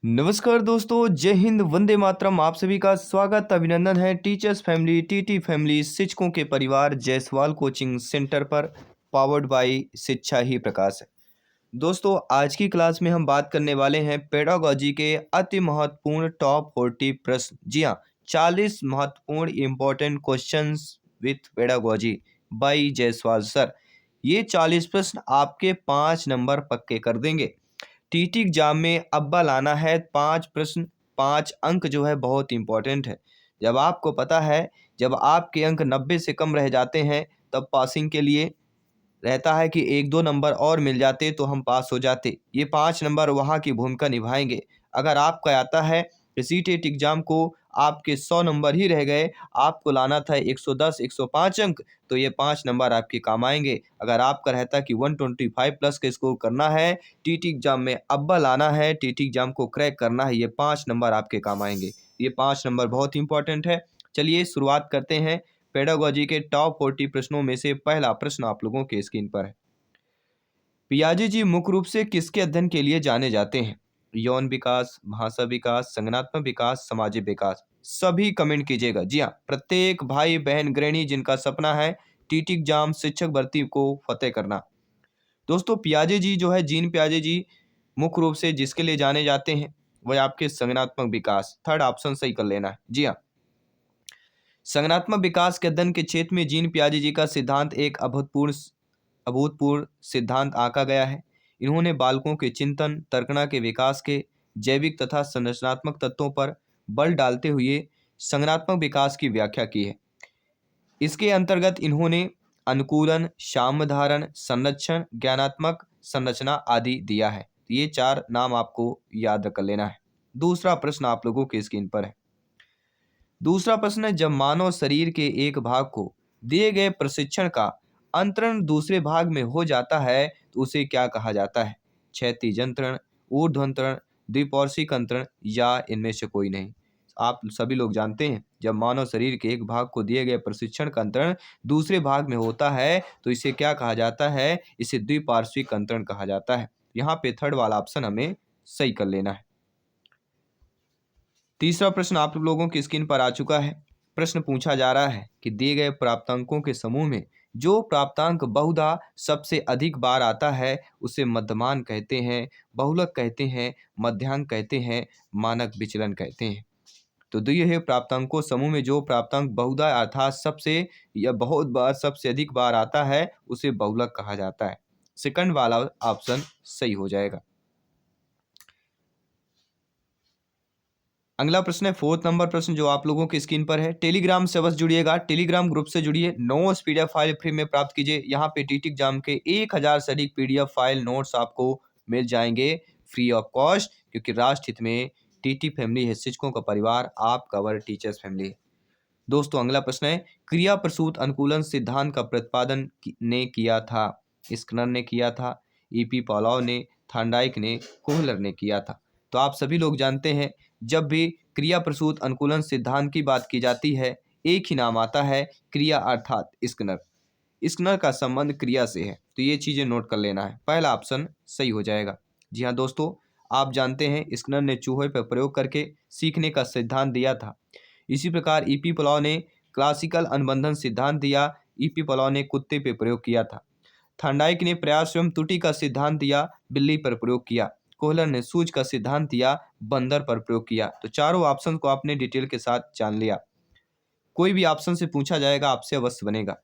नमस्कार दोस्तों, जय हिंद, वंदे मातरम। आप सभी का स्वागत अभिनंदन है टीचर्स फैमिली, टीटी फैमिली, शिक्षकों के परिवार जायसवाल कोचिंग सेंटर पर, पावर्ड बाय शिक्षा ही प्रकाश है। दोस्तों, आज की क्लास में हम बात करने वाले हैं पेडागोजी के अति महत्वपूर्ण टॉप 40 प्रश्न। जी हाँ, 40 महत्वपूर्ण important questions with pedagogy by Jaiswal sir. ये 40 प्रश्न आपके 5 नंबर पक्के कर देंगे। टीटी एग्जाम में अव्वल आना है। 5 प्रश्न, 5 अंक जो है बहुत इंपॉर्टेंट है। जब आपको पता है, जब आपके अंक 90 से कम रह जाते हैं तब पासिंग के लिए रहता है कि 1-2 नंबर और मिल जाते तो हम पास हो जाते। ये 5 नंबर वहाँ की भूमिका निभाएंगे। अगर आपका आता है कि सीटेट एग्जाम को आपके 100 नंबर ही रह गए, आपको लाना था 110 105 अंक, तो ये 5 नंबर आपके काम आएंगे। अगर आपका रहता कि 125 प्लस का स्कोर करना है, टीटी एग्जाम में अव्वल आना है, टीटी एग्जाम को क्रैक करना है, ये 5 नंबर आपके काम आएंगे। ये 5 नंबर बहुत इंपॉर्टेंट है। चलिए शुरुआत करते हैं। पेडागोजी के टॉप 40 प्रश्नों में से पहला प्रश्न आप लोगों के स्क्रीन पर है। पियाजे जी मुख्य रूप से किसके अध्ययन के लिए जाने जाते हैं? यौन विकास, भाषा विकास, संज्ञानात्मक विकास, सामाजिक विकास। सभी कमेंट कीजिएगा। जी हाँ, प्रत्येक भाई बहन गृहिणी जिनका सपना है टीटी एग्जाम शिक्षक भर्ती को फतेह करना। दोस्तों, पियाजे जी जो है, जीन पियाजे जी मुख्य रूप से जिसके लिए जाने जाते हैं वह आपके संज्ञानात्मक विकास। थर्ड ऑप्शन सही कर लेना है। जी हाँ, संज्ञानात्मक विकास के अध्ययन के क्षेत्र में जीन पियाजे जी का सिद्धांत एक अभूतपूर्व सिद्धांत आंका गया है। इन्होंने बालकों के चिंतन, तर्कना के विकास के जैविक तथा संरचनात्मक तत्वों पर बल डालते हुए संज्ञानात्मक विकास की व्याख्या की है। इसके अंतर्गत इन्होंने अनुकूलन, साम्यधारण, संरक्षण, ज्ञानात्मक संरचना आदि दिया है। ये 4 नाम आपको याद कर लेना है। दूसरा प्रश्न आप लोगों के स्क्रीन पर है। दूसरा प्रश्न है, जब मानव शरीर के एक भाग को दिए गए प्रशिक्षण का अंतरण दूसरे भाग में हो जाता है तो उसे क्या कहा जाता है? क्षैतिज अंतरण, ऊर्ध्वंतरण, द्विपार्श्विक अंतरण या इनमें से कोई नहीं। आप सभी लोग जानते हैं, जब मानव शरीर के एक भाग को दिए गए प्रशिक्षण का अंतरण दूसरे भाग में होता है तो इसे क्या कहा जाता है? इसे द्विपार्श्विक अंतरण कहा जाता है। यहाँ पे थर्ड वाला ऑप्शन हमें सही कर लेना है। तीसरा प्रश्न आप लोगों की स्क्रीन पर आ चुका है। प्रश्न पूछा जा रहा है कि दिए गए प्राप्तांकों के समूह में जो प्राप्तांक बहुधा सबसे अधिक बार आता है उसे मध्यमान कहते हैं, बहुलक कहते हैं, मध्यांक कहते हैं, मानक विचलन कहते हैं। तो दिए हुए प्राप्तांकों समूह में जो प्राप्तांक बहुधा अर्थात सबसे या बहुत बार सबसे अधिक बार आता है उसे बहुलक कहा जाता है। सेकंड वाला ऑप्शन सही हो जाएगा। अगला प्रश्न है, फोर्थ नंबर प्रश्न जो आप लोगों की स्क्रीन पर है। टेलीग्राम से अवश्य जुड़िएगा, टेलीग्राम ग्रुप से जुड़िए, नोट्स पीडीएफ फाइल फ्री में प्राप्त कीजिए। यहाँ पे टीटी एग्जाम के 1000 से अधिक पीडीएफ फाइल नोट्स आपको मिल जाएंगे फ्री ऑफ कॉस्ट, क्योंकि राष्ट्र हित में टीटी फैमिली है शिक्षकों का परिवार, आप कवर टीचर्स फैमिली है। दोस्तों, अगला प्रश्न है, क्रिया प्रसूत अनुकूलन सिद्धांत का प्रतिपादन ने किया था? स्किनर ने किया था, ईपी पॉलाव ने, थांडाइक ने, कोहलर ने किया था। तो आप सभी लोग जानते हैं, जब भी क्रिया प्रसूत अनुकूलन सिद्धांत की बात की जाती है एक ही नाम आता है, क्रिया अर्थात स्किनर। स्किनर का संबंध क्रिया से है, तो ये चीजें नोट कर लेना है। पहला ऑप्शन सही हो जाएगा। जी हाँ दोस्तों, आप जानते हैं स्किनर ने चूहे पर प्रयोग करके सीखने का सिद्धांत दिया था। इसी प्रकार ईपी पॉलाव ने क्लासिकल अनुबंधन सिद्धांत दिया, ईपी पॉलाव ने कुत्ते पर प्रयोग किया था। थांडाइक ने प्रयास एवं त्रुटि का सिद्धांत दिया, बिल्ली पर प्रयोग किया। कोहलर ने सूझ का सिद्धांत दिया, बंदर पर प्रयोग किया। तो चारों ऑप्शन को आपने डिटेल के साथ जान लिया। कोई भी ऑप्शन से पूछा जाएगा आपसे अवश्य बनेगा।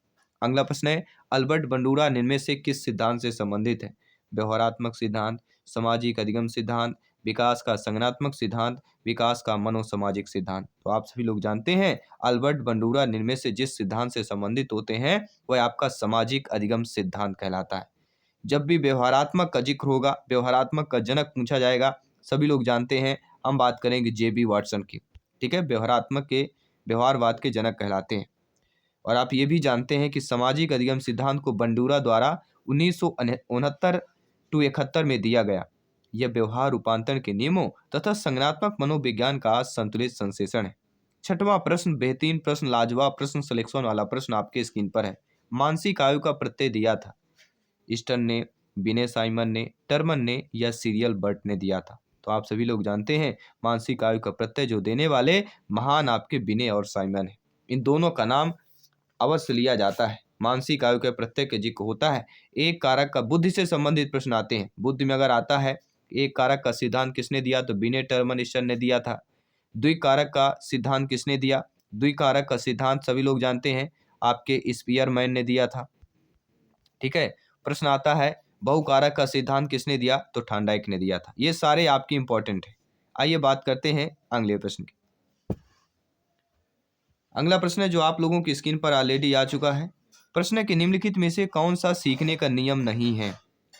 अगला प्रश्न है, अल्बर्ट बंडूरा इनमें से किस सिद्धांत से संबंधित है? व्यवहारात्मक सिद्धांत, सामाजिक अधिगम सिद्धांत, विकास का संज्ञानात्मक सिद्धांत, विकास का मनोसामाजिक सिद्धांत। तो आप सभी लोग जानते हैं, अल्बर्ट बंडूरा इनमें से जिस सिद्धांत से संबंधित होते हैं वह आपका सामाजिक अधिगम सिद्धांत कहलाता है। जब भी व्यवहारात्मक का जिक्र होगा, व्यवहारात्मक का जनक पूछा जाएगा, सभी लोग जानते हैं हम बात करेंगे जेबी वाटसन की। ठीक है, व्यवहारात्मक के व्यवहारवाद के जनक कहलाते हैं। और आप ये भी जानते हैं कि सामाजिक अधिगम सिद्धांत को बंडूरा द्वारा 1969 टू 71 में दिया गया। यह व्यवहार रूपांतरण के नियमों तथा संज्ञानात्मक मनोविज्ञान का संतुलित संश्लेषण है। छठवां प्रश्न, बेहतरीन प्रश्न, लाजवाब प्रश्न, सिलेक्शन वाला प्रश्न आपके स्क्रीन पर है। मानसिक आयु का प्रत्यय दिया था ईस्टर्न ने, विनय साइमन ने, टर्मन ने या सीरियल बर्ट ने दिया था? तो तो आप सभी लोग जानते हैं मानसिक आयु का प्रत्यय जो देने वाले महान आपके विनय और साइमन है। इन दोनों का नाम अवश्य लिया जाता है। मानसिक आयु के प्रत्यय के जिक्र होता है। एक कारक का बुद्धि से संबंधित प्रश्न आते हैं। बुद्धि में अगर आता है एक कारक का सिद्धांत किसने दिया, तो विनय टर्मनिस्टर ने दिया था। द्विकारक का सिद्धांत किसने दिया, द्विकारक का सिद्धांत सभी लोग जानते हैं आपके स्पीयरमैन ने दिया था। ठीक है। प्रश्न आता है बहुकारक का सिद्धांत किसने दिया, तो थॉर्नडाइक ने दिया था। ये सारे आपके इंपॉर्टेंट है। आइए बात करते हैं अगले प्रश्न की। अगला प्रश्न है जो आप लोगों की स्क्रीन पर ऑलरेडी आ चुका है। प्रश्न है कि निम्नलिखित में से कौन सा सीखने का नियम नहीं है,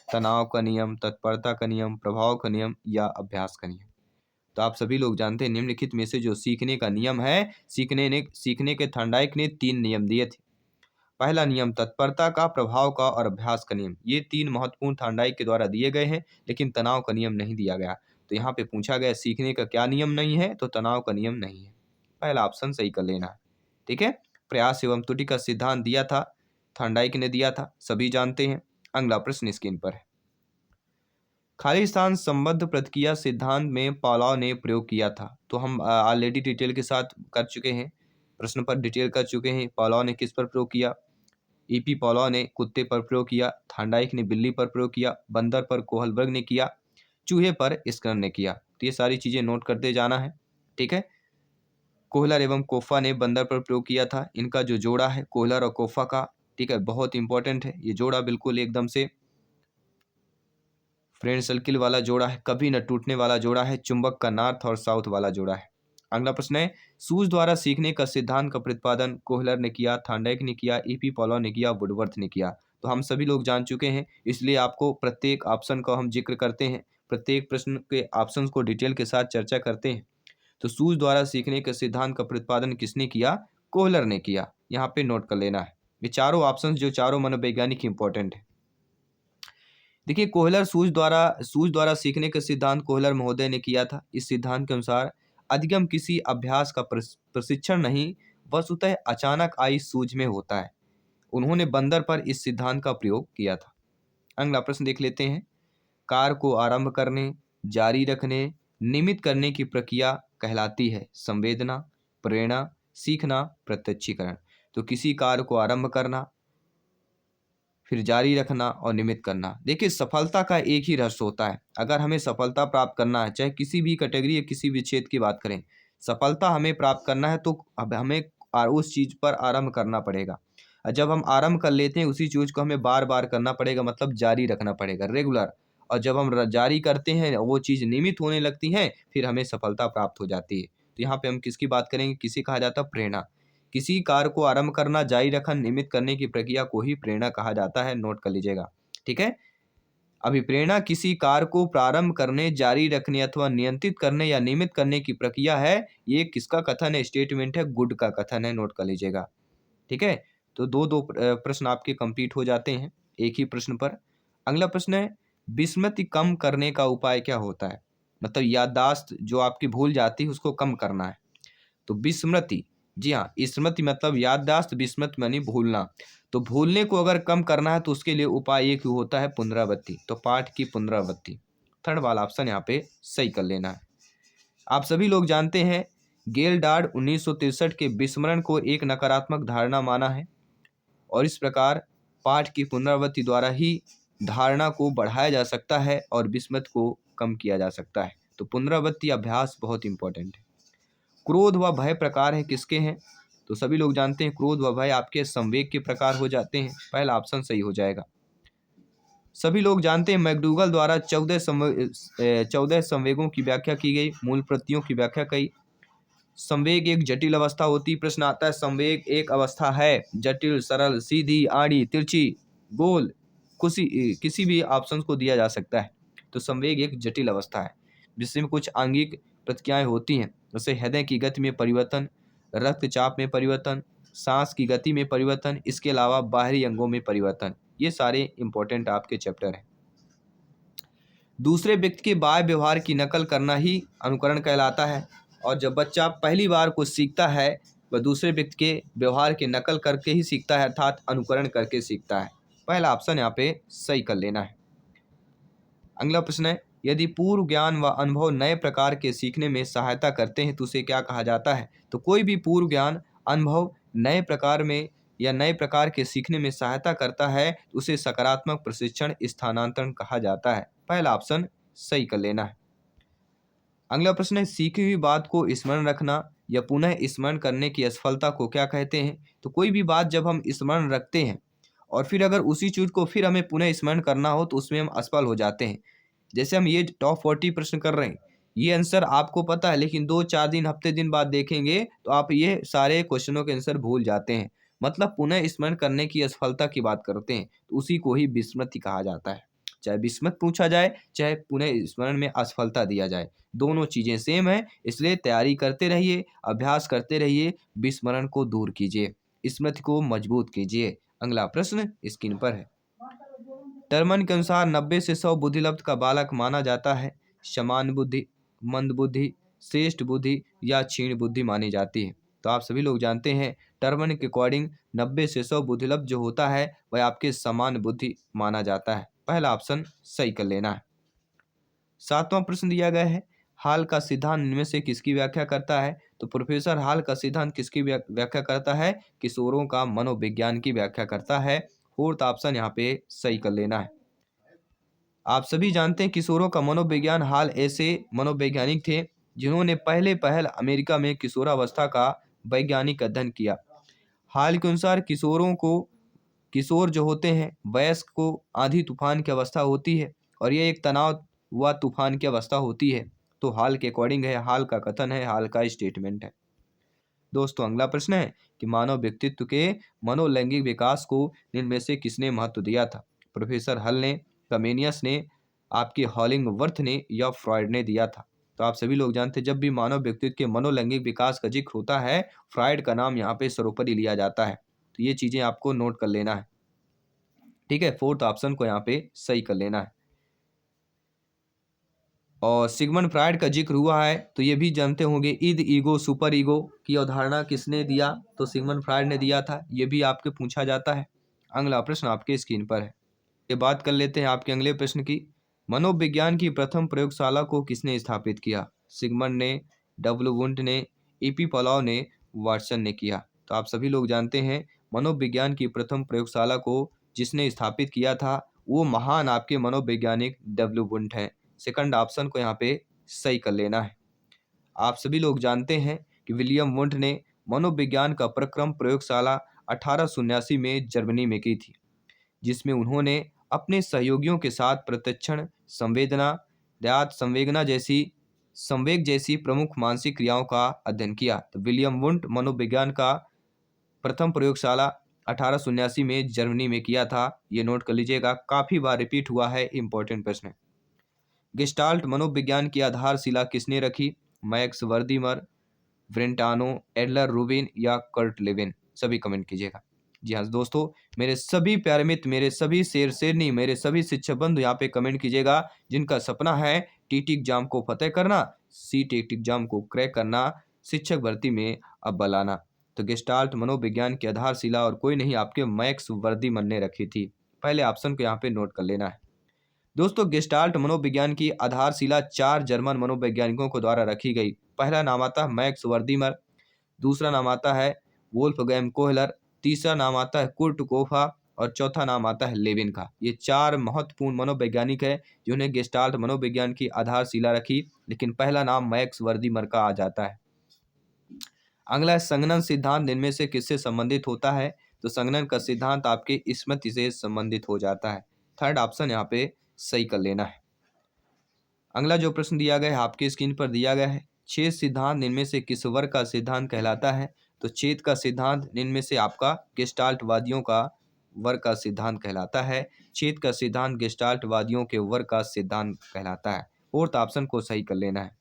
तनाव का नियम, तत्परता का नियम, प्रभाव का नियम या अभ्यास का नियम। तो आप सभी लोग जानते हैं निम्नलिखित में से जो सीखने का नियम है, सीखने के थॉर्नडाइक ने 3 नियम दिए थे। पहला नियम तत्परता का, प्रभाव का और अभ्यास का नियम। ये 3 महत्वपूर्ण थॉर्नडाइक के द्वारा दिए गए हैं, लेकिन तनाव का नियम नहीं दिया गया। तो यहाँ पे पूछा गया सीखने का क्या नियम नहीं है, तो तनाव का नियम नहीं है। पहला ऑप्शन सही कर लेना है। ठीक है। प्रयास एवं त्रुटि का सिद्धांत दिया था, थॉर्नडाइक ने दिया था, सभी जानते हैं। अगला प्रश्न स्क्रीन पर है। खाली स्थान संबद्ध प्रतिक्रिया सिद्धांत में पावलोव ने प्रयोग किया था। तो हम ऑलरेडी डिटेल के साथ कर चुके हैं, प्रश्न पर डिटेल कर चुके हैं। पावलोव ने किस पर प्रयोग किया, ईपी पावलोव ने कुत्ते पर प्रयोग किया, थॉर्नडाइक ने बिल्ली पर प्रयोग किया, बंदर पर कोहलबर्ग ने किया, चूहे पर स्किनर ने किया। तो ये सारी चीजें नोट करते जाना है। ठीक है। कोहलर एवं कोफा ने बंदर पर प्रयोग किया था। इनका जो जोड़ा है कोहलर और कोफा का, ठीक है, बहुत इंपॉर्टेंट है। ये जोड़ा बिल्कुल एकदम से फ्रेंड सर्किल वाला जोड़ा है, कभी न टूटने वाला जोड़ा है। चुंबक का नॉर्थ और साउथ वाला जोड़ा है। अगला प्रश्न है सूझ द्वारा सीखने का सिद्धांत का प्रतिपादन कोहलर ने किया, थॉर्नडाइक ने किया, ईपी पावलोव ने किया, वुडवर्थ ने किया। तो हम सभी लोग जान चुके हैं, इसलिए आपको प्रत्येक ऑप्शन का हम जिक्र करते हैं, प्रत्येक प्रश्न के ऑप्शन को डिटेल के साथ चर्चा करते हैं। तो सूझ द्वारा सीखने के सिद्धांत का प्रतिपादन किसने किया, कोहलर ने किया। यहाँ पे नोट कर लेना है। ये चारों ऑप्शन जो चारों मनोवैज्ञानिक इंपॉर्टेंट है। देखिए कोहलर सूझ द्वारा सीखने का सिद्धांत कोहलर महोदय ने किया था। इस सिद्धांत के अनुसार अधिगम किसी अभ्यास का प्रशिक्षण नहीं, वस्तुतः अचानक आई सूझ में होता है। उन्होंने बंदर पर इस सिद्धांत का प्रयोग किया था। अगला प्रश्न देख लेते हैं। कार्य को आरंभ करने, जारी रखने, नियमित करने की प्रक्रिया कहलाती है संवेदना, प्रेरणा, सीखना, प्रत्यक्षीकरण। तो किसी कार्य को आरंभ करना, फिर जारी रखना और नियमित करना। देखिए सफलता का एक ही रहस्य होता है। अगर हमें सफलता प्राप्त करना है, चाहे किसी भी कैटेगरी या किसी भी क्षेत्र की बात करें, सफलता हमें प्राप्त करना है तो अब हमें उस चीज़ पर आरंभ करना पड़ेगा। और जब हम आरंभ कर लेते हैं उसी चीज़ को हमें बार बार करना पड़ेगा, मतलब जारी रखना पड़ेगा, रेगुलर। और जब हम जारी करते हैं वो चीज़ नियमित होने लगती है, फिर हमें सफलता प्राप्त हो जाती है। तो यहाँ पे हम किसकी बात करेंगे, किसी कहा जाता है प्रेरणा। किसी कार्य को आरंभ करना, जारी रखना, नियमित करने की प्रक्रिया को ही प्रेरणा कहा जाता है। नोट कर लीजिएगा। ठीक है। अभिप्रेरणा किसी कार्य को प्रारंभ करने, जारी रखने अथवा नियंत्रित करने या नियमित करने की प्रक्रिया है। ये किसका कथन है, स्टेटमेंट है, गुड का कथन है। नोट कर लीजिएगा। ठीक है। तो दो प्रश्न आपके कंप्लीट हो जाते हैं एक ही प्रश्न पर। अगला प्रश्न है विस्मृति कम करने का उपाय क्या होता है, मतलब याददाश्त जो आपकी भूल जाती है उसको कम करना है। तो विस्मृति, जी हाँ, स्मृति मतलब याददाश्त, विस्मृति मानी भूलना। तो भूलने को अगर कम करना है तो उसके लिए उपाय एक ही होता है, पुनरावृत्ति। तो पाठ की पुनरावृत्ति, थर्ड वाला ऑप्शन यहाँ पे सही कर लेना है। आप सभी लोग जानते हैं गेलडार्ड 1963 के विस्मरण को एक नकारात्मक धारणा माना है और इस प्रकार पाठ की पुनरावृत्ति द्वारा ही धारणा को बढ़ाया जा सकता है और विस्मृति को कम किया जा सकता है। तो पुनरावृत्ति अभ्यास बहुत इंपॉर्टेंट है। क्रोध व भय प्रकार है किसके हैं, तो सभी लोग जानते हैं क्रोध व भय आपके संवेग के प्रकार हो जाते हैं। पहला ऑप्शन सही हो जाएगा। सभी लोग जानते हैं मैकडूगल द्वारा 14 संवेगों की व्याख्या की गई, मूल प्रत्ययों की व्याख्या की। संवेग एक जटिल अवस्था होती। प्रश्न आता है संवेग एक अवस्था है, जटिल, सरल, सीधी, आड़ी, तिरछी, गोल, किसी भी ऑप्शन को दिया जा सकता है। तो संवेग एक जटिल अवस्था है जिसमें कुछ आंगिक प्रतिक्रियाएं होती हैं, जैसे हृदय की गति में परिवर्तन, रक्तचाप में परिवर्तन, सांस की गति में परिवर्तन, इसके अलावा बाहरी अंगों में परिवर्तन। ये सारे इंपॉर्टेंट आपके चैप्टर हैं। दूसरे व्यक्ति के बाह्य व्यवहार की नकल करना ही अनुकरण कहलाता है और जब बच्चा पहली बार कुछ सीखता है वह दूसरे व्यक्ति के व्यवहार की नकल करके ही सीखता है, अर्थात अनुकरण करके सीखता है। पहला ऑप्शन यहाँ पे सही कर लेना है। अगला प्रश्न है यदि पूर्व ज्ञान व अनुभव नए प्रकार के सीखने में सहायता करते हैं तो उसे क्या कहा जाता है? तो कोई भी पूर्व ज्ञान अनुभव नए प्रकार में या नए प्रकार के सीखने में सहायता करता है तो उसे सकारात्मक प्रशिक्षण स्थानांतरण कहा जाता है। पहला ऑप्शन सही कर लेना है। अगला प्रश्न है, सीखी हुई बात को स्मरण रखना या पुनः स्मरण करने की असफलता को क्या कहते हैं? तो कोई भी बात जब हम स्मरण रखते हैं और फिर अगर उसी चीज को फिर हमें पुनः स्मरण करना हो तो उसमें हम असफल हो जाते हैं। जैसे हम ये टॉप 40 प्रश्न कर रहे हैं, ये आंसर आपको पता है लेकिन 2-4 दिन हफ्ते दिन बाद देखेंगे तो आप ये सारे क्वेश्चनों के आंसर भूल जाते हैं। मतलब पुनः स्मरण करने की असफलता की बात करते हैं तो उसी को ही विस्मृति कहा जाता है। चाहे विस्मृत पूछा जाए चाहे पुनः स्मरण में असफलता दिया जाए, दोनों चीजें सेम है। इसलिए तैयारी करते रहिए, अभ्यास करते रहिए, विस्मरण को दूर कीजिए, स्मृति को मजबूत कीजिए। अगला प्रश्न स्क्रीन पर है। टर्मन के अनुसार 90 से 100 बुद्धि लब्ध का बालक माना जाता है। समान बुद्धि, मंद बुद्धि, श्रेष्ठ बुद्धि या क्षीण बुद्धि मानी जाती है। तो आप सभी लोग जानते हैं टर्मन के अकॉर्डिंग 90 से 100 बुद्धि लब्ध जो होता है वह आपके समान बुद्धि माना जाता है। पहला ऑप्शन सही कर लेना है। 7वां प्रश्न दिया गया है, हाल का सिद्धांत इनमें से किसकी व्याख्या करता है? तो प्रोफेसर हाल का सिद्धांत किसकी व्याख्या करता है? किशोरों का मनोविज्ञान की व्याख्या करता है। फोर्थ ऑप्शन यहाँ पे सही कर लेना है। आप सभी जानते हैं किशोरों का मनोविज्ञान हाल ऐसे मनोवैज्ञानिक थे जिन्होंने पहल अमेरिका में किशोरावस्था का वैज्ञानिक अध्ययन किया। हाल के अनुसार किशोर जो होते हैं वयस्क को आंधी तूफान की अवस्था होती है और ये एक तनाव व तूफान की अवस्था होती है। तो हाल के अकॉर्डिंग है, हाल का कथन है, हाल का स्टेटमेंट है। दोस्तों अगला प्रश्न है कि मानव व्यक्तित्व के मनोलैंगिक विकास को इनमें से किसने महत्व दिया था? प्रोफेसर हल ने, कमेनियस ने, आपके हॉलिंगवर्थ ने या फ्रॉइड ने दिया था? तो आप सभी लोग जानते हैं जब भी मानव व्यक्तित्व के मनोलैंगिक विकास का जिक्र होता है फ्रॉइड का नाम यहाँ पे सर्वोपरि लिया जाता है। तो ये चीजें आपको नोट कर लेना है। ठीक है, फोर्थ ऑप्शन को यहाँ पे सही कर लेना है। और सिगमंड फ्रायड का जिक्र हुआ है तो ये भी जानते होंगे ईद ईगो सुपर ईगो की अवधारणा किसने दिया? तो सिगमंड फ्रायड ने दिया था। ये भी आपके पूछा जाता है। अगला प्रश्न आपके स्क्रीन पर है। ये बात कर लेते हैं आपके अगले प्रश्न की। मनोविज्ञान की प्रथम प्रयोगशाला को किसने स्थापित किया? सिगमंड ने, डब्ल्यू वुंट ने, ईपी पॉलाव ने, वाटसन ने किया? तो आप सभी लोग जानते हैं मनोविज्ञान की प्रथम प्रयोगशाला को जिसने स्थापित किया था वो महान आपके मनोवैज्ञानिक डब्ल्यू वुंट हैं। सेकंड ऑप्शन को यहाँ पे सही कर लेना है। आप सभी लोग जानते हैं कि विलियम वुंट ने मनोविज्ञान का प्रक्रम प्रयोगशाला 1879 में जर्मनी में की थी, जिसमें उन्होंने अपने सहयोगियों के साथ प्रत्यक्षण, संवेदना, दयात संवेग जैसी प्रमुख मानसिक क्रियाओं का अध्ययन किया। तो विलियम वुंट मनोविज्ञान का प्रथम प्रयोगशाला 1879 में जर्मनी में किया था। ये नोट कर लीजिएगा, काफी बार रिपीट हुआ है, इंपॉर्टेंट प्रश्न है। गेस्टाल्ट मनोविज्ञान की आधारशिला किसने रखी? मैक्स वर्दीमर, ब्रेंटानो, एडलर रूबिन या कर्ट लेविन? सभी कमेंट कीजिएगा। जी हाँ दोस्तों, मेरे सभी प्यारे मित्र, मेरे सभी शेर शेरनी, मेरे सभी शिक्षक बंधु यहाँ पे कमेंट कीजिएगा जिनका सपना है टीटी एग्जाम को फतेह करना, सीटेट एग्जाम को क्रैक करना, शिक्षक भर्ती में अब बलाना। तो गेस्टाल्ट मनोविज्ञान की आधारशिला और कोई नहीं आपके मैक्स वर्दीमन ने रखी थी। पहले ऑप्शन को यहाँ पे नोट कर लेना है। दोस्तों गेस्टाल्ट मनोविज्ञान की आधारशिला 4 जर्मन मनोवैज्ञानिकों को द्वारा रखी गई। पहला नाम आता है मैक्स वर्दीमर, दूसरा नाम आता है वोल्फगैंग कोहलर, तीसरा नाम आता है कुर्ट कोफा और चौथा नाम आता है लेविन का। ये 4 महत्वपूर्ण मनोवैज्ञानिक है जिन्होंने गेस्टाल्ट मनोविज्ञान की आधारशिला रखी, लेकिन पहला नाम मैक्स वर्दीमर का आ जाता है। अगला है संगणन सिद्धांत इनमें से किससे संबंधित होता है? तो संगणन का सिद्धांत आपके स्मृति से संबंधित हो जाता है। थर्ड ऑप्शन यहाँ पे सही कर लेना है। अगला जो प्रश्न दिया गया है आपके स्क्रीन पर दिया गया है, छेद सिद्धांत इनमें से किस वर्ग का सिद्धांत कहलाता है? तो छेद का सिद्धांत इनमें से आपका गेस्टाल्टवादियों का वर्ग का सिद्धांत कहलाता है। छेद का सिद्धांत गेस्टाल्टवादियों के वर्ग का सिद्धांत कहलाता है। फोर्थ ऑप्शन को सही कर लेना है।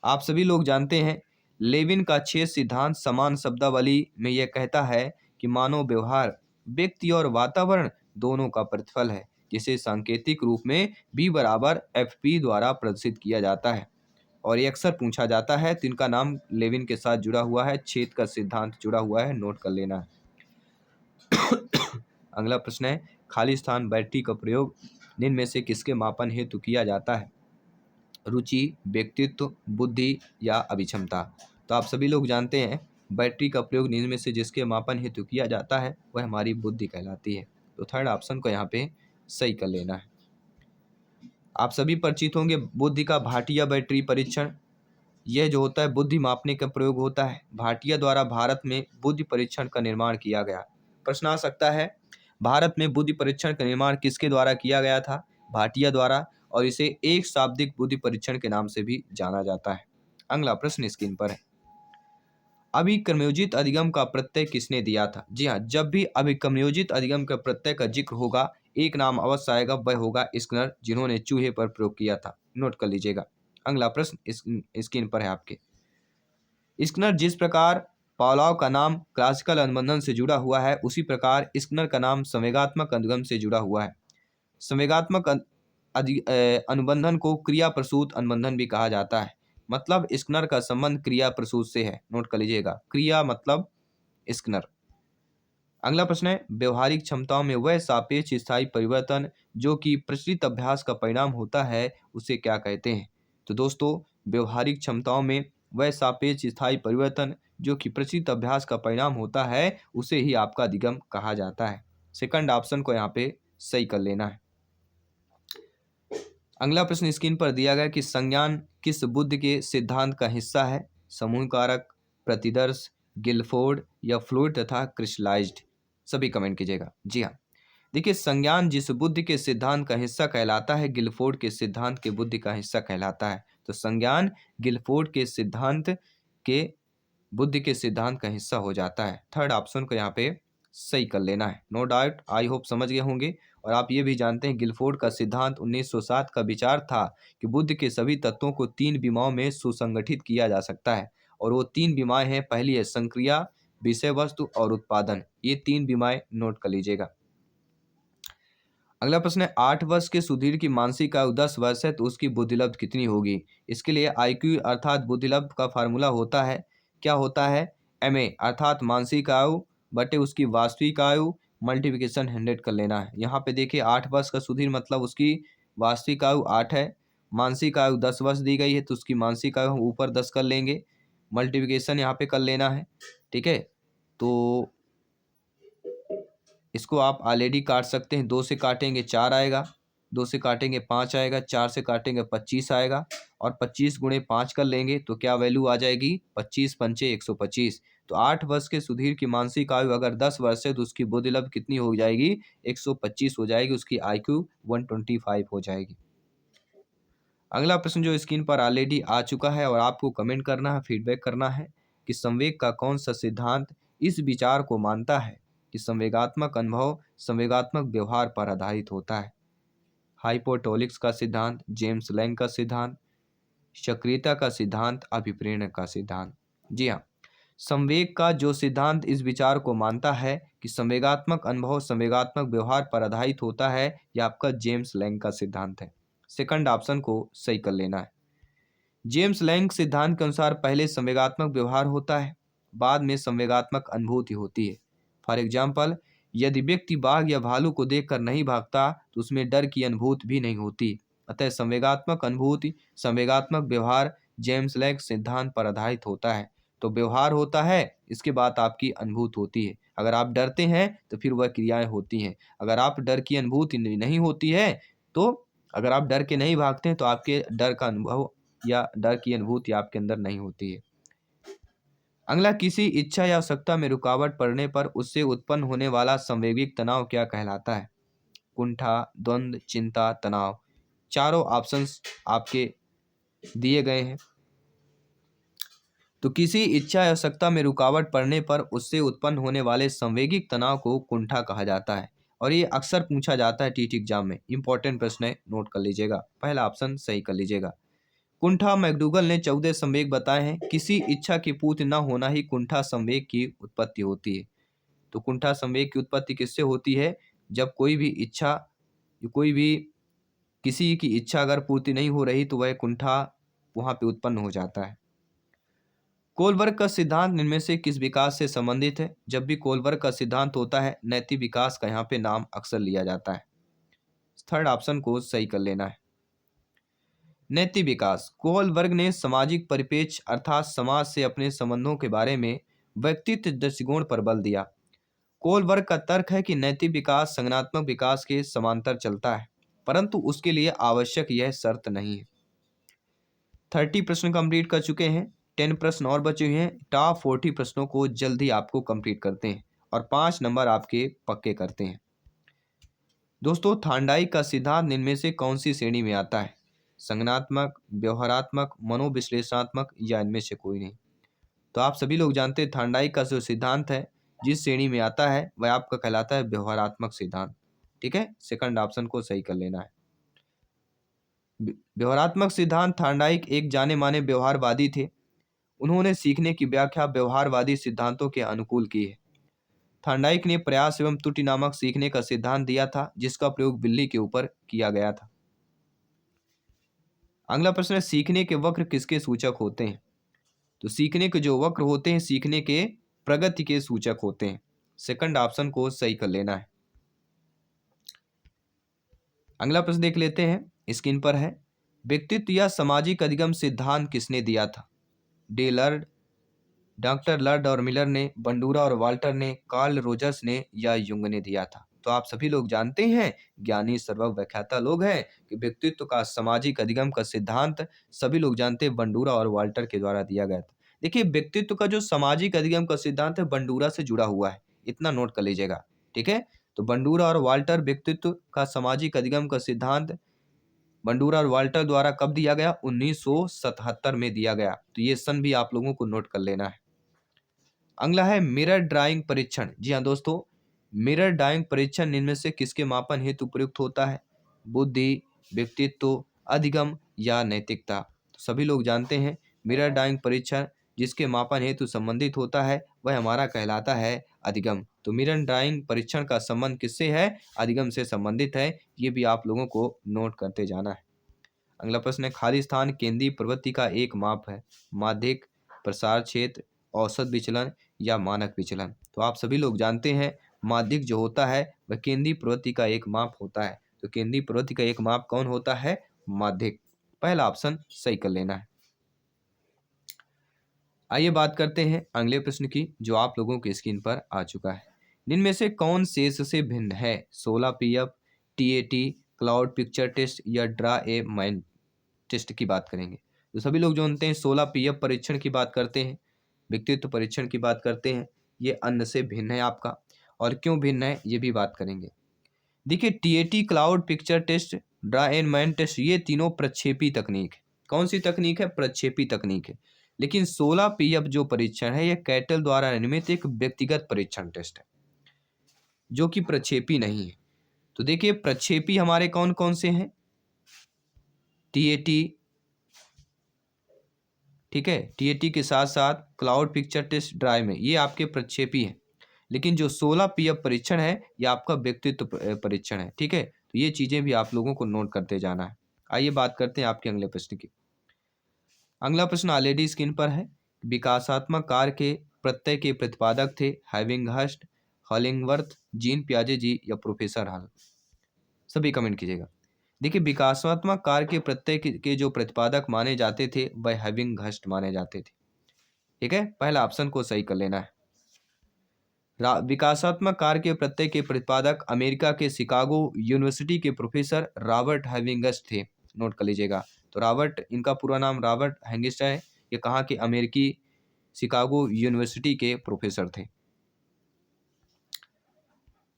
आप सभी लोग जानते हैं लेविन का छेद सिद्धांत समान शब्दावली में यह कहता है कि मानव व्यवहार व्यक्ति और वातावरण दोनों का प्रतिफल है, जिसे सांकेतिक रूप में B बराबर FP द्वारा प्रदर्शित किया जाता है और ये अक्सर पूछा जाता है। तो इनका नाम लेविन के साथ जुड़ा हुआ है, छेद का सिद्धांत जुड़ा हुआ है, नोट कर लेना है। अगला प्रश्न है खाली स्थान बैटरी का प्रयोग निम्न में से किसके मापन हेतु किया जाता है? रुचि, व्यक्तित्व, बुद्धि या अभिक्षमता। तो आप सभी लोग जानते हैं बैटरी का प्रयोग निम्न में से जिसके मापन हेतु किया जाता है वह हमारी बुद्धि कहलाती है। तो थर्ड ऑप्शन को यहाँ पे सही कर लेना है। आप सभी परिचित होंगे बुद्धि का भाटिया बैटरी परीक्षण। यह जो होता है बुद्धि मापने का प्रयोग होता है। भाटिया द्वारा भारत में बुद्धि परीक्षण का निर्माण किया गया। प्रश्न आ सकता है भारत में बुद्धि परीक्षण का निर्माण किसके द्वारा किया गया था? भाटिया द्वारा, और इसे एक शाब्दिक बुद्धि परीक्षण के नाम से भी जाना जाता है। अगला प्रश्न स्क्रीन पर है, अभिकर्मयोजित अधिगम का प्रत्यय किसने दिया था? जी हाँ, जब भी अभिकर्मयोजित अधिगम का प्रत्यय का जिक्र होगा एक नाम अवश्य आएगा, वह होगा स्किनर, जिन्होंने चूहे पर प्रयोग किया था। नोट कर लीजिएगा। अगला प्रश्न स्क्रीन पर है आपके, स्किनर जिस प्रकार पावलोव का नाम क्लासिकल अनुबंधन से जुड़ा हुआ है उसी प्रकार स्किनर का नाम संवेगात्मक अनुगम से जुड़ा हुआ है। संवेगात्मक अनुबंधन को क्रिया प्रसूत अनुबंधन भी कहा जाता है। मतलब स्किनर का संबंध क्रिया प्रसूत से है। नोट कर लीजिएगा, क्रिया मतलब स्किनर। अगला प्रश्न है, व्यवहारिक क्षमताओं में वह सापेक्ष स्थायी परिवर्तन जो कि प्रचलित अभ्यास का परिणाम होता है उसे क्या कहते हैं? तो दोस्तों, व्यवहारिक क्षमताओं में वह सापेक्ष स्थायी परिवर्तन जो कि प्रचलित अभ्यास का परिणाम होता है उसे ही आपका अधिगम कहा जाता है। सेकंड ऑप्शन को यहाँ पे सही कर लेना है। अगला प्रश्न स्क्रीन पर दिया गया कि संज्ञान किस बुद्धि के सिद्धांत का हिस्सा है? समूह कारक, प्रतिदर्श, गिलफोर्ड या फ्लूइड तथा क्रिस्टलाइज्ड। सभी कमेंट कीजिएगा। जी हाँ, देखिए संज्ञान जिस बुद्धि के सिद्धांत का हिस्सा कहलाता है गिलफोर्ड के सिद्धांत के बुद्धि का हिस्सा कहलाता है। तो संज्ञान गिलफोर्ड के सिद्धांत के बुद्धि के सिद्धांत का हिस्सा हो जाता है। थर्ड ऑप्शन को यहाँ पे सही कर लेना है। नो डाउट, आई होप समझ गए होंगे। और आप ये भी जानते हैं गिलफोर्ड का सिद्धांत 1907 का विचार था कि बुद्धि के सभी तत्वों को 3 विमाओं में सुसंगठित किया जा सकता है। और वो 3 विमाएं हैं, पहली है संक्रिया, विषय वस्तु और उत्पादन। ये 3 विमाएं नोट कर लीजिएगा। अगला प्रश्न है, 8 वर्ष के सुधीर की मानसिक आयु 10 वर्ष है तो उसकी बुद्धिलब्ध कितनी होगी? इसके लिए IQ अर्थात बुद्धिलब्ध का फार्मूला होता है, क्या होता है? MA अर्थात मानसिक आयु बटे उसकी वास्तविक आयु मल्टीप्लिकेशन 100 कर लेना है। यहाँ पे देखिए 8 वर्ष का सुधीर मतलब उसकी वास्तविक आयु 8 है, मानसिक आयु 10 वर्ष दी गई है तो उसकी मानसिक आयु हम ऊपर 10 कर लेंगे, मल्टीप्लिकेशन यहाँ पे कर लेना है। ठीक है, तो इसको आप ऑलरेडी काट सकते हैं। 2 से काटेंगे 4 आएगा, 2 से काटेंगे 5 आएगा, 4 से काटेंगे 25 आएगा और 25 गुणे 5 कर लेंगे तो क्या वैल्यू आ जाएगी? 25 पंचे 125। तो 8 वर्ष के सुधीर की मानसिक आयु अगर 10 वर्ष है तो उसकी बुद्धिलब्ध कितनी हो जाएगी? 125 हो जाएगी। उसकी IQ 125 हो जाएगी। अगला प्रश्न जो स्क्रीन पर ऑलरेडी आ चुका है और आपको कमेंट करना है, फीडबैक करना है कि संवेग का कौन सा सिद्धांत इस विचार को मानता है कि संवेगात्मक अनुभव संवेगात्मक व्यवहार पर आधारित होता है? हाइपोटोलिक्स का सिद्धांत, जेम्स लैंग का सिद्धांत, सक्रियता का सिद्धांत, अभिप्रेरण का सिद्धांत। जी हाँ, संवेग का जो सिद्धांत इस विचार को मानता है कि संवेगात्मक अनुभव संवेगात्मक व्यवहार पर आधारित होता है, यह आपका जेम्स लैंग का सिद्धांत है। सेकंड ऑप्शन को सही कर लेना है। जेम्स लैंग सिद्धांत के अनुसार पहले संवेगात्मक व्यवहार होता है, बाद में संवेगात्मक अनुभूति होती है। फॉर एग्जाम्पल, यदि व्यक्ति बाघ या भालू को देखकर नहीं भागता तो उसमें डर की अनुभूति भी नहीं होती। अतः संवेगात्मक अनुभूति संवेगात्मक व्यवहार जेम्स लैंग सिद्धांत पर आधारित होता है। तो व्यवहार होता है, इसके बाद आपकी अनुभूति होती है। अगर आप डरते हैं तो फिर वह क्रियाएं होती हैं। अगर आप डर की अनुभूति नहीं होती है तो अगर आप डर के नहीं भागते हैं तो आपके डर का अनुभव या डर की अनुभूति आपके अंदर नहीं होती है। अगला, किसी इच्छा या आवश्यकता में रुकावट पड़ने पर उससे उत्पन्न होने वाला संवेगिक तनाव क्या कहलाता है? कुंठा, द्वंद्व, चिंता, तनाव। चारों ऑप्शंस आपके दिए गए हैं। तो किसी इच्छा या आवश्यकता में रुकावट पड़ने पर उससे उत्पन्न होने वाले संवेगिक तनाव को कुंठा कहा जाता है और ये अक्सर पूछा जाता है टीटी एग्जाम में। इंपॉर्टेंट प्रश्न है, नोट कर लीजिएगा। पहला ऑप्शन सही कर लीजिएगा। कुंठा मैकडूगल ने 14 संवेग बताए हैं। किसी इच्छा की पूर्ति न होना ही कुंठा संवेग की उत्पत्ति होती है। तो कुंठा संवेग की उत्पत्ति किससे होती है? जब कोई भी इच्छा किसी की इच्छा अगर पूर्ति नहीं हो रही तो वह कुंठा वहां पे उत्पन्न हो जाता है। कोलबर्ग का सिद्धांत इनमें से किस विकास से संबंधित है? जब भी कोलबर्ग का सिद्धांत होता है नैतिक विकास का यहाँ पे नाम अक्सर लिया जाता है। थर्ड ऑप्शन को सही कर लेना है। नैतिक विकास, कोहलबर्ग ने सामाजिक परिप्रेक्ष्य अर्थात समाज से अपने संबंधों के बारे में व्यक्तित्व दृष्टिकोण पर बल दिया। कोहलबर्ग का तर्क है कि नैतिक विकास संज्ञानात्मक विकास के समांतर चलता है, परंतु उसके लिए आवश्यक यह शर्त नहीं है। 30 प्रश्न कंप्लीट कर चुके हैं, 10 प्रश्न और बचे हुए हैं। टॉप 40 प्रश्नों को जल्दी आपको कंप्लीट करते हैं और 5 नंबर आपके पक्के करते हैं। दोस्तों, थांडाइक का सिद्धांत इनमें से कौन सी श्रेणी में आता है? संज्ञानात्मक, व्यवहारात्मक, मनोविश्लेषणात्मक या इनमें से कोई नहीं? तो आप सभी लोग जानते हैं थांडाइक का जो सिद्धांत है जिस श्रेणी में आता है वह आपका कहलाता है व्यवहारात्मक सिद्धांत। ठीक है, सेकंड ऑप्शन को सही कर लेना है। व्यवहारात्मक सिद्धांत, थांडाइक एक जाने माने व्यवहारवादी थे। उन्होंने सीखने की व्याख्या व्यवहारवादी सिद्धांतों के अनुकूल की है। थांडाइक ने प्रयास एवं त्रुटि नामक सीखने का सिद्धांत दिया था जिसका प्रयोग बिल्ली के ऊपर किया गया था। अगला प्रश्न है, सीखने के वक्र किसके सूचक होते हैं? तो सीखने के जो वक्र होते हैं सीखने के प्रगति के सूचक होते हैं। सेकंड ऑप्शन को सही कर लेना है। अगला प्रश्न देख लेते हैं, स्क्रीन पर है। व्यक्तित्व या सामाजिक अधिगम सिद्धांत किसने दिया था? डे लर्ड, डॉक्टर लर्ड और मिलर ने, बंडूरा और वाल्टर ने, कार्ल रोजर्स ने या युंग ने दिया था? तो आप सभी लोग जानते हैं, ज्ञानी सर्वज्ञ व्याख्याता लोग हैं, कि व्यक्तित्व का सामाजिक अधिगम का सिद्धांत सभी लोग जानते हैं बंडूरा और वाल्टर के द्वारा दिया गया था। देखिए, व्यक्तित्व का जो सामाजिक अधिगम का सिद्धांत है बंडूरा से जुड़ा हुआ है, इतना नोट कर लीजिएगा। ठीक है, तो बंडूरा और वाल्टर व्यक्तित्व का सामाजिक अधिगम का सिद्धांत बंडूरा और वाल्टर द्वारा कब दिया गया? 1977 में दिया गया। तो ये सन भी आप लोगों को नोट कर लेना है। अगला है मिरर ड्राइंग परीक्षण। जी हाँ दोस्तों, मिरर ड्राइंग परीक्षण इनमें से किसके मापन हेतु प्रयुक्त होता है? बुद्धि, व्यक्तित्व, अधिगम या नैतिकता? तो सभी लोग जानते हैं मिरर ड्राइंग परीक्षण जिसके मापन हेतु संबंधित होता है वह हमारा कहलाता है अधिगम। तो मिरर ड्राइंग परीक्षण का संबंध किससे है? अधिगम से संबंधित है। ये भी आप लोगों को नोट करते जाना है। अगला प्रश्न है, खाली स्थान केंद्रीय प्रवृत्ति का एक माप है? माध्यिक, प्रसार क्षेत्र, औसत विचलन या मानक विचलन? तो आप सभी लोग जानते हैं माध्यिक जो होता है वह केंद्रीय प्रवृत्ति का एक माप होता है। तो केंद्रीय प्रवृत्ति का एक माप कौन होता है? माध्यिक। पहला ऑप्शन सही कर लेना है। आइए बात करते हैं अगले प्रश्न की जो आप लोगों की स्क्रीन पर आ चुका है। इनमें से कौन शेष से भिन्न है? 16 PF, TAT, cloud picture test या ड्रा ए माइंड टेस्ट की बात करेंगे। तो सभी लोग जानते हैं 16 पीएफ परीक्षण की बात करते हैं, व्यक्तित्व परीक्षण की बात करते हैं, ये अन्य से भिन्न है आपका। और क्यों भिन्न है ये भी बात करेंगे। देखिए, TAT, cloud picture test, draw and mind test ये तीनों प्रक्षेपी तकनीक है। कौन सी तकनीक है? प्रक्षेपी तकनीक है। लेकिन 16 पीएफ जो परीक्षण है यह कैटल द्वारा निर्मित एक व्यक्तिगत परीक्षण टेस्ट है जो कि प्रक्षेपी नहीं है। तो देखिए, प्रक्षेपी हमारे कौन कौन से हैं? टीएटी, ठीक है, टीएटी के साथ साथ क्लाउड पिक्चर टेस्ट, ड्राई में, ये आपके प्रक्षेपी हैं। लेकिन जो 16 पीएफ परीक्षण है ये आपका व्यक्तित्व परीक्षण है। ठीक है, तो ये चीजें भी आप लोगों को नोट करते जाना है। आइए बात करते हैं आपके अगले प्रश्न की। अगला प्रश्न ऑलरेडी स्क्रीन पर है। विकासात्मक कार्य के प्रत्यय के प्रतिपादक थे हैविंगहर्स्ट, हॉलिंगवर्थ, जीन पियाजे जी या प्रोफेसर हॉल? सभी कमेंट कीजिएगा। देखिए, विकासात्मक कार्य के प्रत्यय के जो प्रतिपादक माने जाते थे वह हैविंगहर्स्ट माने जाते थे। ठीक है, पहला ऑप्शन को सही कर लेना है। विकासात्मक कार्य के प्रत्यय के प्रतिपादक अमेरिका के शिकागो यूनिवर्सिटी के प्रोफेसर रॉबर्ट हैविंगस्ट थे। नोट कर लीजिएगा। तो रॉबर्ट, इनका पूरा नाम रॉबर्ट हैंगिस्ट है। ये कहाँ के? अमेरिकी शिकागो यूनिवर्सिटी के प्रोफेसर थे।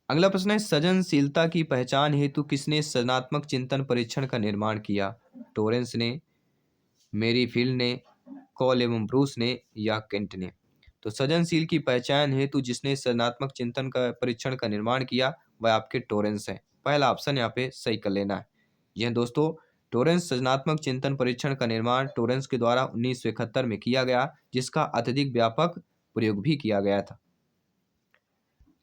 अगला प्रश्न है, सृजनशीलता की पहचान हेतु किसने सृजनात्मक चिंतन परीक्षण का निर्माण किया? टोरेंस ने, मेरी फील्ड ने, कॉल एवं ब्रूस ने या केंट ने? तो सृजनशील की पहचान हेतु जिसने सृजनात्मक चिंतन का परीक्षण का निर्माण किया वह आपके टोरेंस है। पहला ऑप्शन यहाँ पे सही कर लेना है। यह दोस्तों, टोरेंस सृजनात्मक चिंतन परीक्षण का निर्माण टोरेंस के द्वारा 1971 में किया गया जिसका अत्यधिक व्यापक प्रयोग भी किया गया था।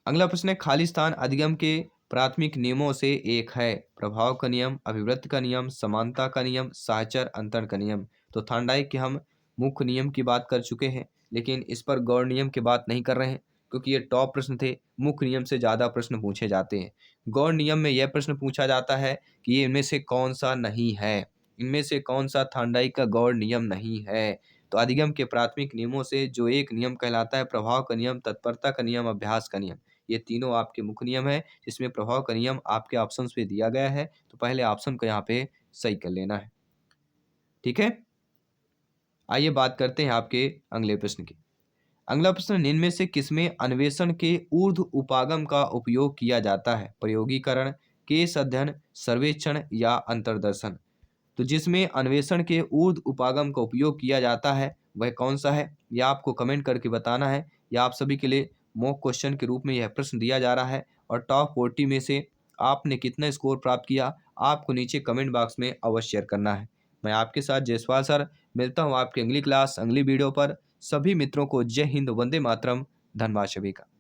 अगला प्रश्न है, खाली स्थान अधिगम के प्राथमिक नियमों से एक है? प्रभाव का नियम, अभिवृत्ति का नियम, समानता का नियम, साहचर अंतर का नियम? तो थांडाइक के हम मुख्य नियम की बात कर चुके हैं लेकिन इस पर गौड़ नियम की बात नहीं कर रहे हैं। क्योंकि ये टॉप प्रश्न थे। मुख्य नियम से ज़्यादा प्रश्न पूछे जाते हैं। गौड़ नियम में यह प्रश्न पूछा जाता है कि ये इनमें से कौन सा नहीं है, इनमें से कौन सा थार्नडाइक का गौड़ नियम नहीं है। तो अधिगम के प्राथमिक नियमों से जो एक नियम कहलाता है प्रभाव का नियम, तत्परता का नियम, अभ्यास का नियम, ये तीनों आपके मुख्य नियम है। जिसमें प्रभाव का नियम आपके ऑप्शन पे दिया गया है, तो पहले ऑप्शन को यहाँ पे सही कर लेना है। ठीक है, आइए बात करते हैं आपके अगले प्रश्न की। अगला प्रश्न, निम्न में से किसमें अन्वेषण के ऊर्ध्व उपागम का उपयोग किया जाता है? प्रयोगीकरण, केस अध्ययन, सर्वेक्षण या अंतर्दर्शन। तो जिसमें अन्वेषण के ऊर्ध्व उपागम का उपयोग किया जाता है वह कौन सा है, यह आपको कमेंट करके बताना है। या आप सभी के लिए मॉक क्वेश्चन के रूप में यह प्रश्न दिया जा रहा है और टॉप 40 में से आपने कितना स्कोर प्राप्त किया आपको नीचे कमेंट बॉक्स में अवश्य शेयर करना है। मैं आपके साथ जयसवाल सर मिलता हूँ आपकी अगली क्लास अगली वीडियो पर। सभी मित्रों को जय हिंद, वंदे मातरम। धन्यवाद सभी का।